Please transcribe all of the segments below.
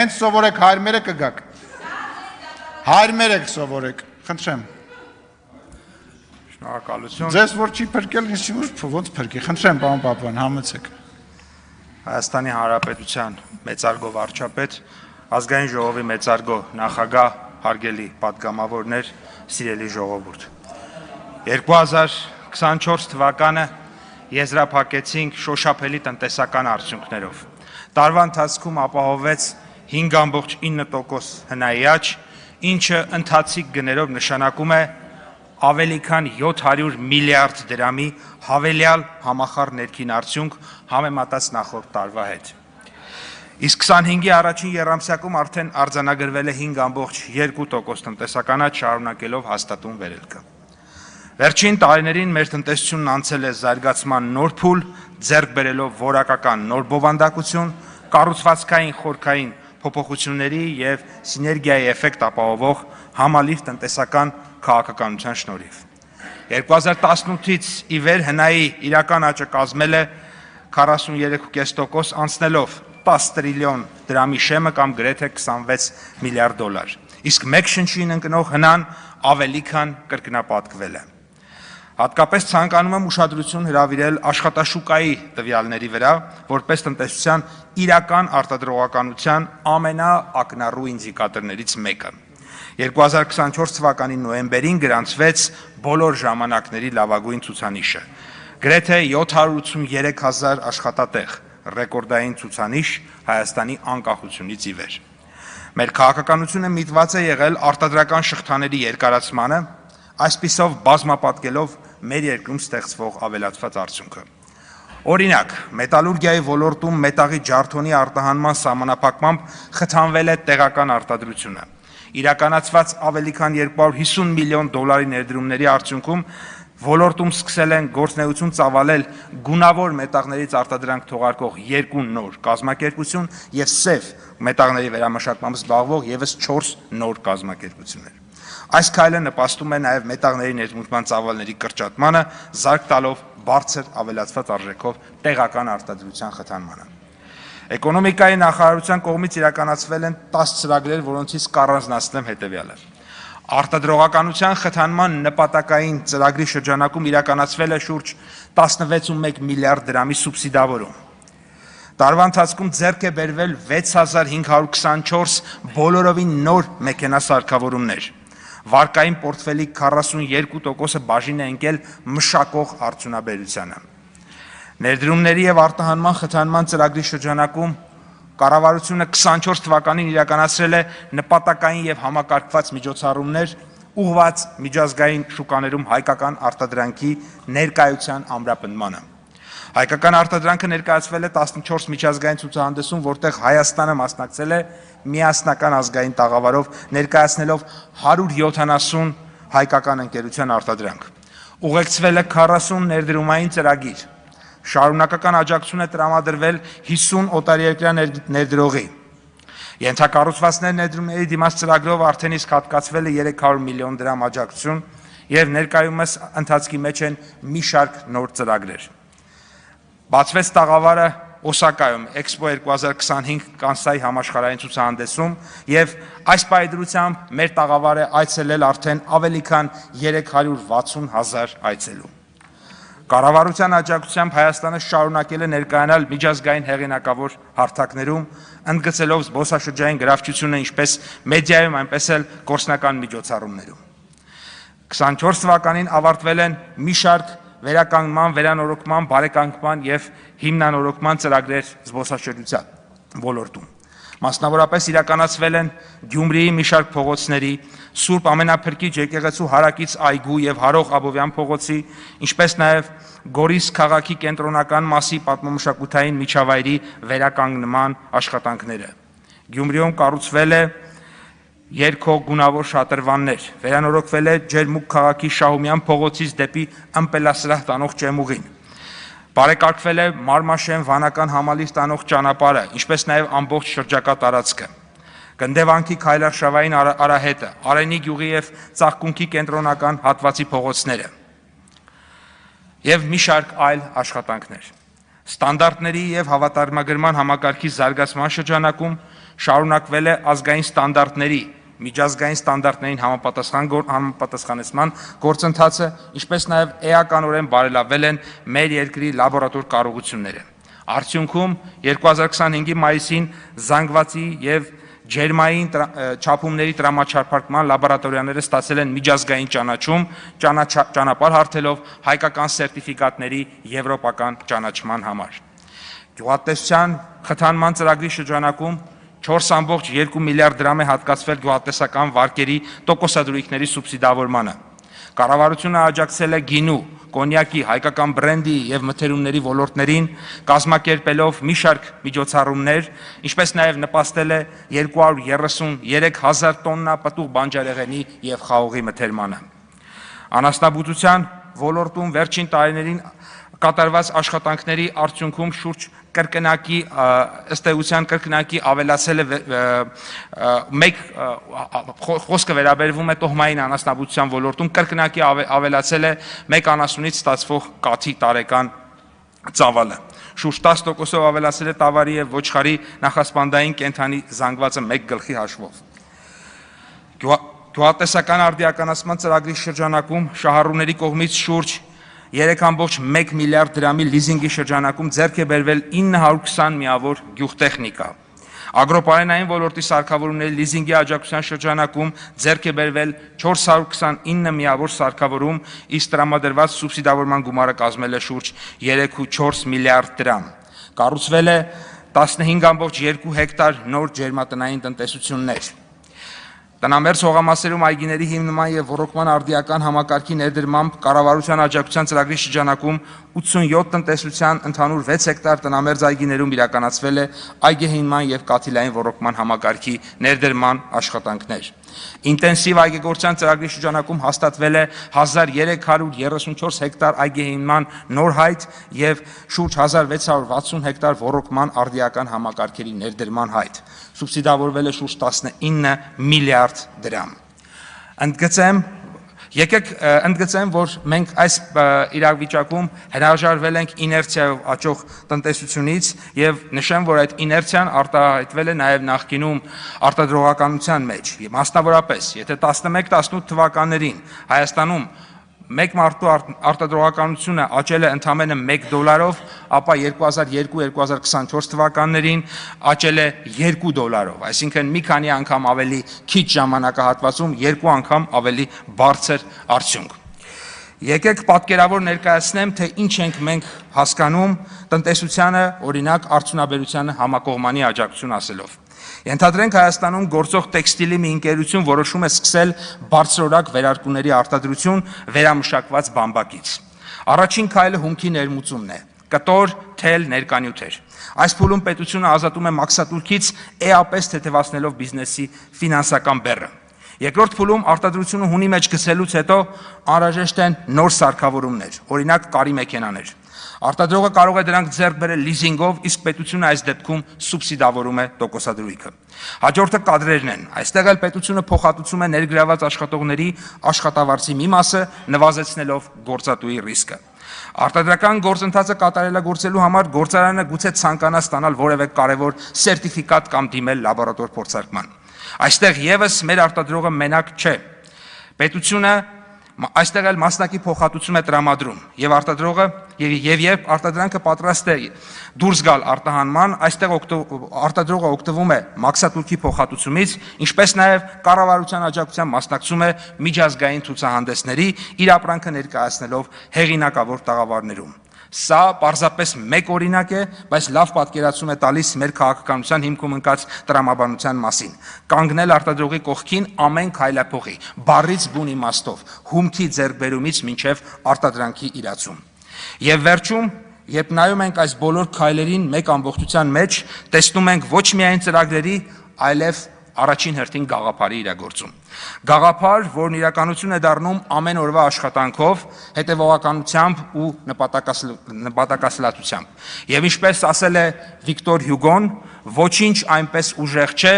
Հենց սովորեք հայրմերը կգաք։ Հայրմերը սովորեք, խնդրեմ։ Շնորհակալություն։ Ձեզ որ չի փրկել, ինձ ոնց փրկի, խնդրեմ, պարոն Պապյան, համեցեք։ Հայաստանի Հանրապետության մեծարգո վարչապետ, ազգային ժողովի մեծարգո նախագահ, հարգելի պատգամավորներ, սիրելի ժողովուրդ։ 2024 թվականը եզրափակեցինք շոշափելի տնտեսական արդյունքներով։ Տարվա ընթացքում ապահովվեց 5.9% հնայի աճ, ինչը ընթացիկ գներով նշանակում է ավելի քան 700 միլիարդ դրամի հավելյալ համախառն ներքին արդյունք համեմատած նախորդ տարվա հետ։ Իսկ 25-ի առաջին եռամսյակում արդեն արձանագրվել է 5.2% տնտեսական աճ, շարունակելով հաստատուն վերելքը։ Վերջին տարիներին մեր տնտեսությունն անցել է զարգացման նոր փուլ, ձեռք բերելով որակական նոր բովանդակություն, կառուցվածքային խորքային փոփոխությունների և սիներգիայի էֆեկտ ապահովող համալիր տնտեսական քաղաքականության շնորհիվ։ 2018-ից ի վեր հնայի իրական աճը կազմել է 43.5%, անցնելով 10 տրիլիոն դրամի շեմը կամ գրեթե 26 միլիարդ դոլար, իսկ մեկ շնչին ընկնող հնան ավելի քան կրկնապատկվել է։ Հատկապես ցանկանում եմ ուշադրություն հրավիրել աշխատաշուկայի տվյալների վրա, որպես տնտեսության իրական արտադրողականության ամենաակնառու ինդիկատորներից մեկը։ 2024 թվականի նոյեմբերին գրանցվեց բոլոր ժամանակների լավագույն ցուցանիշը։ Գրեթե 783,000 աշխատատեղ, ռեկորդային ցուցանիշ Հայաստանի անկախությունից ի վեր։ Մեր քաղաքականությունը միտված է եղել արտադրական շղթաների երկարացմանը, այսպիսով բազմապատկելով մեր երկրում ստեղծվող ավելացված արդյունքը։ Օրինակ, մետալուրգիայի ոլորտում մետաղի ջարդոնի արտահանման սահմանափակմամբ խթանվել է տեղական արտադրությունը։ Իրականացված ավելի քան 250 միլիոն դոլարի ներդրումների արդյունքում ոլորտում սկսել են գործունեություն ծավալել գունավոր մետաղներից արտադրանք թողարկող 2 նոր կազմակերպություն և սև մետաղների վերամշակմամբ զբաղվող ևս 4 նոր կազմակերպություններ։ Այս քայլը նպաստում է նաև մետաղների ներմուծման ծավալների կրճատմանը, զարկ տալով բարձր ավելացված արժեքով տեղական արտադրության խթանմանը։ Էկոնոմիկայի նախարարության կողմից իրականացվել են 10 ծրագրեր, որոնցից կառանձնացնեմ հետևյալը։ Արտադրողականության խթանման նպատակային ծրագրի շրջանակում իրականացվել է շուրջ 16.1 միլիարդ դրամի սուբսիդավորում։ Տարվա ընթացքում ձեռք է բերվել 6524 բոլորովին նոր մեքենասարքավորումներ։ Վարկային պորտֆելի 42%-ը բաժին է ընկել մշակող արդյունաբերությանը։ Ներդրումների և արտահանման խթանման ծրագրի շրջանակում կառավարությունը 24 թվականին իրականացրել է նպատակային և համակարգված միջոցառումներ, ուղղված միջազգային շուկաներում հայկական արտադրանքի ներկայության ամրապնդմանը։ Հայկական արտադրանքը ներկայացվել է 14 միջազգային ցուցահանդեսում, որտեղ Հայաստանը մասնակցել է միասնական ազգային տաղավարով, ներկայացնելով 170 հայկական ընկերության արտադրանք։ Ուղեկցվել է 40 ներդրումային ծրագիր։ Շարունակական աջակցություն է տրամադրվել 50 օտարերկրյա ներդրողի։ Ենթակառուցվածքներ ներդրումների դիմաց ծրագրով արդեն իսկ հատկացվել է 300 միլիոն դրամ աջակցություն և ներկայումս ընթացքի մեջ են մի շարք նոր ծրագրեր։ Բացվեց տաղավարը Օսակայում Էքսպո 2025 Կանսայի համաշխարհային ցուցահանդեսում և այս պայծառությամբ մեր տաղավար է այցելել արդեն ավելի քան 360,000 այցելու։ Կառավարության աջակցությամբ Հայաստանը շարունակել է ներկայանալ միջազգային հեղինակավոր հարթակներում, ընդգծելով զբոսաշրջային գրավչությունը ինչպես մեդիայում, այնպես էլ գործնական միջոցառումներում։ 24 թվականին ավարտվել են մի շարք վերականգնման, վերանորոգման, բարեկարգման և հիմնանորոգման ծրագրեր զբոսաշրջության ոլորտում։ Մասնավորապես իրականացվել են Գյումրիի մի շարք փողոցների, Սուրբ Ամենափրկիչ եկեղեցու հարակից այգու և Հարող Աբովյան փողոցի, ինչպես նաև Գորիս քաղաքի կենտրոնական մասի պատմամշակութային միջավայրի վերականգնման աշխատանքները։ Գյումրիում կառուցվել է երկհոգ շատրվաններ, վերանորոգվել է Ջերմուկ քաղաքի Շահումյան փողոցից դեպի Ըմպելասրահ տանող ճեմուղին, բարեկարգվել է Մարմաշեն վանական համալիր տանող ճանապարհը, ինչպես նաև ամբողջ շրջակա տարածքը, Գնդեվանքի քայլարշավային արահետը, Արենի գյուղի և Ծաղկունքի կենտրոնական հատվածի փողոցները և մի շարք այլ աշխատանքներ։ Ստանդարտների և հավատարմագրման համակարգի զարգացման շրջանակում շարունակվել է ազգային ստանդարտների, միջազգային ստանդարտներին համապատասխանեցման գործընթացը, ինչպես նաև էականորեն բարելավվել են մեր երկրի լաբորատոր կարողությունները։ Արդյունքում 2025-ի մայիսին զանգվածի եւ ջերմային չափումների տրամաչափարկման լաբորատորիաները ստացել են միջազգային ճանաչում, ճանապարհ հարթելով հայկական սերտիֆիկատների եվրոպական ճանաչման համար։ Գյուղատնտեսության խթանման ծրագրի շրջանակում 4.2 միլիարդ դրամ է հատկացվել գյուղատնտեսական վարկերի տոկոսադրույքների սուբսիդավորմանը։ Կառավարությունը աջակցել է գինու, կոնյակի, հայկական բրենդի եւ մթերումների ոլորտներին, կազմակերպելով մի շարք միջոցառումներ, ինչպես նաև նպաստել է 233,000 տոննա պտուղ բանջարեղենի եւ խաղողի մթերմանը։ Անասնաբուծության ոլորտում վերջին տարիներին կատարված աշխատանքների արդյունքում շուրջ կրկնակի ըստ էության կրկնակի ավելացել է խոսքը վերաբերվում է տոհմային անասնաբուծության ոլորտում կրկնակի ավելացել է 1 անասունից ստացվող կաթի տարեկան ծավալը։ Շուրջ 10%-ով ավելացել է տավարի եւ ոչխարի նախասպանդային կենդանի զանգվածը 1 գլխի հաշվով։ Գյուղատնտեսական արդիականացման ծրագրի շրջանակում շահառուների կողմից շուրջ 3.1 միլիարդ դրամի լիզինգի շրջանակում ձեռք է բերվել 920 միավոր գյուղտեխնիկա։ Ագրոպարենային ոլորտի սարքավորումների լիզինգի աջակցության շրջանակում ձեռք է բերվել 429 միավոր սարքավորում, իսկ տրամադրված սուբսիդավորման գումարը կազմել է շուրջ 3.4 միլիարդ դրամ։ Կառուցվել է 15.2 հեկտար նոր ջերմատնային տնտեսություններ։ Տնամերձ հողամասերում այգիների հիմնման եւ ոռոգման արդիական համակարգի ներդրմամբ կառավարության աջակցության ծրագրի շրջանակում 87 տնտեսության ընդհանուր 6 հեկտար տնամերձ այգիներում իրականացվել է այգեհինման եւ կաթիլային ոռոգման համակարգի ներդրման աշխատանքներ։ Ինտենսիվ այգեգործության ծրագրի շրջանակում հաստատվել է 1334 հեկտար այգեհինման նոր հայտ եւ շուրջ 1660 հեկտար ոռոգման արդիական համակարգերի ներդրման հայտ։ Սուբսիդավորվել է շուրջ 19 միլիարդ դրամ։ Ընդգծեմ, որ մենք այս իրավիճակում հրաժարվել ենք իներցիայով աճող տնտեսությունից եւ նշեմ, որ այդ իներցիան արտահայտվել է նաեւ նախկինում արտադրողականության մեջ։ Մասնավորապես, եթե 11-18 թվականներին Հայաստանում մեկ մարդու արտադրողականությունը աճել է ընդամենը $1, ապա 2002-2024 թվականներին աճել է $2, այսինքն մի քանի անգամ ավելի քիչ ժամանակահատվածում 2 անգամ ավելի բարձր արդյունք։ Եկեք պատկերավոր ներկայացնեմ, թե ինչ ենք մենք հասկանում տնտեսությանը, օրինակ արդյունաբերությանը համակողմանի աջակցություն ասելով։ Ենթադրենք Հայաստանում գործող տեքստիլի մի ընկերություն որոշում է սկսել բարձրորակ վերարկուների արտադրություն վերամշակված բամբակից։ Առաջին քայլը հումքի ներմուծումն է, կտոր, թել, ներկանյութեր։ Այս փուլում պետությունը ազատում է մաքսատուրքից էապես թեթևացնելով բիզնեսի ֆինանսական բեռը։ Երկրորդ փուլում արտադրությունը հունի մեջ գցելուց հետո անհրաժեշտ են նոր սարքավորումներ, օրինակ կարի մեքենաներ։ Արտադրողը կարող է դրանք ձեռք բերել լիզինգով, իսկ պետությունը այս դեպքում սուբսիդավորում է տոկոսադրույքը։ Հաջորդը կադրերն են։ Այստեղ էլ պետությունը փոխհատուցում է ներգրաված աշխատողների աշխատավարձի մի մասը, նվազեցնելով գործատուի ռիսկը։ Արտադրական գործընթացը կատարելագործելու համար գործարանը գուցե ցանկանա ստանալ որևէ կարևոր սերտիֆիկատ կամ դիմել լաբորատոր փորձարկման։ Այստեղ եւս մեր արտադրողը մենակ չէ։ Պետությունը այստեղ էլ մասնակի փոխհատուցում է տրամադրում եւ արտադրողը երբ արտադրանքը պատրաստ է դուրս գալ արտահանման, այստեղ արտադրողը օգտվում է մաքսատուրքի փոխհատուցումից, ինչպես նաեւ կառավարության աջակցության մասնակցում է միջազգային ցուցահանդեսների, իր ապրանքը ներկայացնելով հեղինակավոր տաղավարներում։ Սա պարզապես մեկ օրինակ է, բայց լավ պատկերացում է տալիս մեր քաղաքականության հիմքում ընկած տրամաբանության մասին։ Կանգնել արտադրողի կողքին ամեն քայլափոխի, բառից բուն իմաստով, հումքի ձեռքբերումից մինչև արտադրանքի իրացում։ Եվ վերջում, երբ նայում ենք այս բոլոր քայլերին մեկ ամբողջության մեջ, տեսնում ենք ոչ միայն ծրագրերի, այլև առաջին հերթին գաղափարի իրագործում։ Գաղափար, որն իրականություն է դառնում ամեն օրվա աշխատանքով, հետևողականությամբ ու նպատակասլացությամբ։ Եվ ինչպես ասել է Վիկտոր Հյուգոն, ոչինչ այնպես ուժեղ չէ,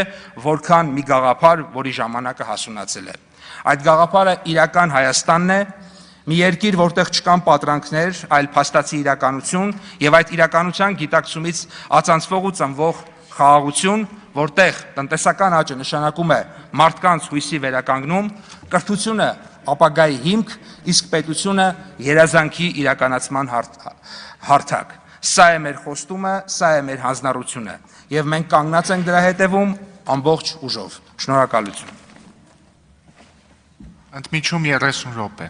որքան մի գաղափար, որի ժամանակը հասունացել է։ Այդ գաղափարը իրական Հայաստանն է, մի երկիր, որտեղ չկան պատրանքներ, այլ փաստացի իրականություն, եւ այդ իրականության գիտակցումից ածանցվող ու ծնվող խաղաղություն, որտեղ տնտեսական աճը նշանակում է մարդկանց հույսի վերականգնում, կրթությունը ապագայի հիմք, իսկ պետությունը երազանքի իրականացման հարթակ։ Սա է մեր խոստումը, սա է մեր հանձնառությունը, եւ մենք կանգնած ենք դրա հետևում ամբողջ ուժով։ Շնորհակալություն։ Ընդմիջում 30 րոպե։